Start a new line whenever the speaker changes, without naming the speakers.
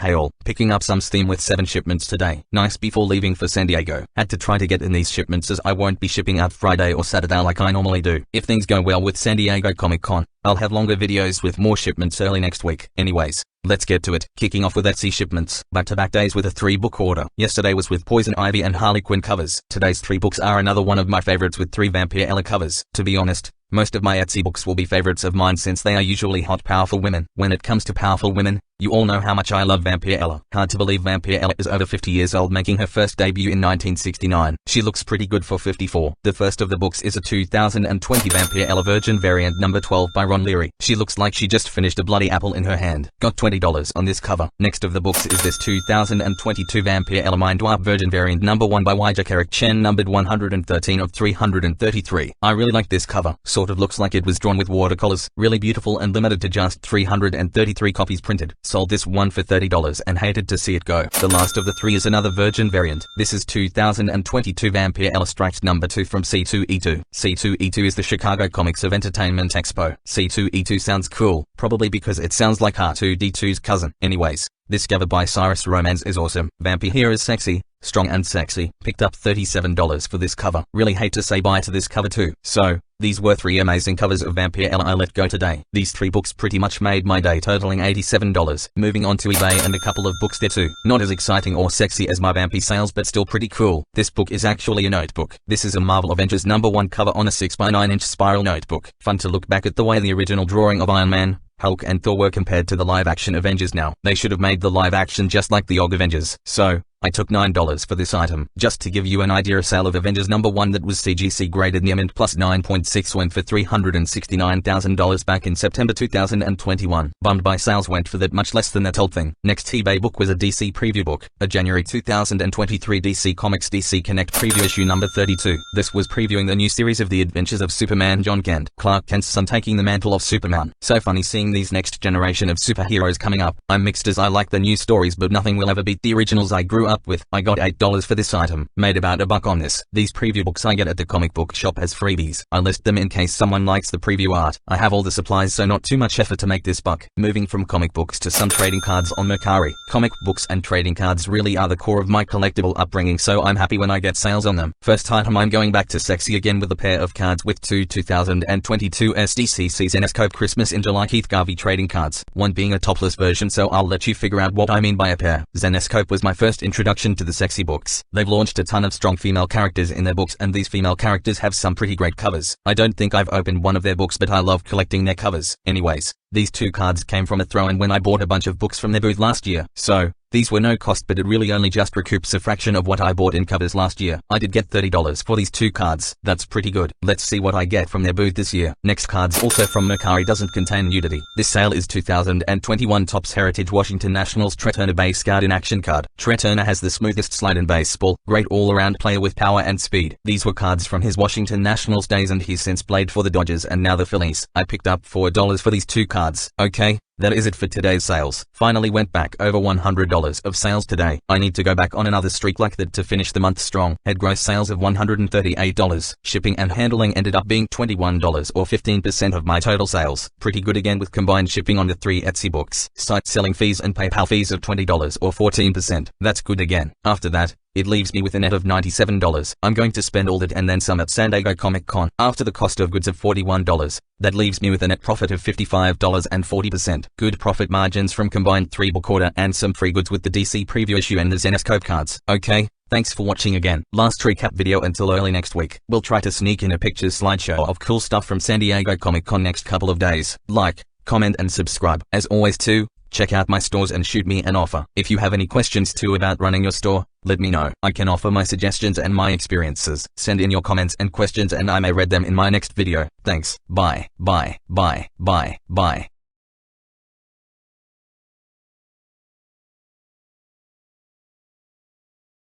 Hey all, picking up some steam with 7 shipments today. Nice before leaving for San Diego. Had to try to get in these shipments as I won't be shipping out Friday or Saturday like I normally do. If things go well with San Diego Comic Con, I'll have longer videos with more shipments early next week. Anyways, let's get to it. Kicking off with Etsy shipments. Back-to-back days with a 3-book order. Yesterday was with Poison Ivy and Harley Quinn covers. Today's 3 books are another one of my favorites with 3 Vampire Ella covers. To be honest, most of my Etsy books will be favorites of mine since they are usually hot, powerful women. When it comes to powerful women, you all know how much I love Vampire Ella. Hard to believe Vampire Ella is over 50 years old, making her first debut in 1969. She looks pretty good for 54. The first of the books is a 2020 Vampire Ella Virgin variant number 12 by Ron Leary. She looks like she just finished a bloody apple in her hand. Got $20 on this cover. Next of the books is this 2022 Vampire Ella Mind Warp Virgin variant number 1 by Wija Carrick Chen, numbered 113 of 333. I really like this cover. Sort of looks like it was drawn with watercolors. Really beautiful and limited to just 333 copies printed. Sold this one for $30 and hated to see it go. The last of the 3 is another Virgin variant. This is 2022 Vampire Ella Strikes number 2 from C2E2. C2E2 is the Chicago Comics of Entertainment Expo. C2E2 sounds cool, probably because it sounds like R2D2's cousin. Anyways, this cover by Cyrus Romance is awesome. Vampire here is sexy, strong and sexy. Picked up $37 for this cover. Really hate to say bye to this cover too. So, these were 3 amazing covers of Vampire Ella I let go today. These 3 books pretty much made my day, totaling $87. Moving on to eBay and a couple of books there too. Not as exciting or sexy as my Vampy sales, but still pretty cool. This book is actually a notebook. This is a Marvel Avengers number 1 cover on a 6x9-inch spiral notebook. Fun to look back at the way the original drawing of Iron Man, Hulk and Thor were compared to the live-action Avengers now. They should have made the live-action just like the OG Avengers. So, I took $9 for this item. Just to give you an idea, a sale of Avengers number 1 that was CGC graded near mint plus 9.6 went for $369,000 back in September 2021. Bummed by sales went for that much less than that whole thing. Next eBay book was a DC preview book, a January 2023 DC Comics DC Connect preview issue number 32. This was previewing the new series of The Adventures of Superman John Kent, Clark Kent's son taking the mantle of Superman. So funny seeing these next generation of superheroes coming up. I'm mixed as I like the new stories, but nothing will ever beat the originals I grew up with. I got $8 for this item. Made about $1 on this. These preview books I get at the comic book shop as freebies. I list them in case someone likes the preview art. I have all the supplies, so not too much effort to make this buck. Moving from comic books to some trading cards on Mercari. Comic books and trading cards really are the core of my collectible upbringing, so I'm happy when I get sales on them. First item, I'm going back to sexy again with a pair of cards with 2 2022 SDCC Zenescope Christmas in July Keith Garvey trading cards. One being a topless version, so I'll let you figure out what I mean by a pair. Zenescope was my first introduction to the sexy books. They've launched a ton of strong female characters in their books, and these female characters have some pretty great covers. I don't think I've opened one of their books, but I love collecting their covers. Anyways, these 2 cards came from a throw-in when I bought a bunch of books from their booth last year. So, these were no cost, but it really only just recoups a fraction of what I bought in covers last year. I did get $30 for these 2 cards. That's pretty good. Let's see what I get from their booth this year. Next cards, also from Mercari, doesn't contain nudity. This sale is 2021 Topps Heritage Washington Nationals Trea Turner base card in action card. Trea Turner has the smoothest slide in baseball. Great all-around player with power and speed. These were cards from his Washington Nationals days, and he's since played for the Dodgers and now the Phillies. I picked up $4 for these 2 cards. Okay, that is it for today's sales. Finally went back over $100 of sales today. I need to go back on another streak like that to finish the month strong. Had gross sales of $138. Shipping and handling ended up being $21 or 15% of my total sales. Pretty good again with combined shipping on the 3 Etsy books. Site selling fees and PayPal fees of $20 or 14%. That's good again. After that, it leaves me with a net of $97. I'm going to spend all that and then some at San Diego Comic Con. After the cost of goods of $41, that leaves me with a net profit of $55 and 40%. Good profit margins from combined 3-book order and some free goods with the DC preview issue and the Zenescope cards. Okay, thanks for watching again. Last recap video until early next week. We'll try to sneak in a pictures slideshow of cool stuff from San Diego Comic Con next couple of days. Like, comment and subscribe. As always too, check out my stores and shoot me an offer. If you have any questions too about running your store, let me know. I can offer my suggestions and my experiences. Send in your comments and questions and I may read them in my next video. Thanks. Bye. Bye. Bye. Bye. Bye.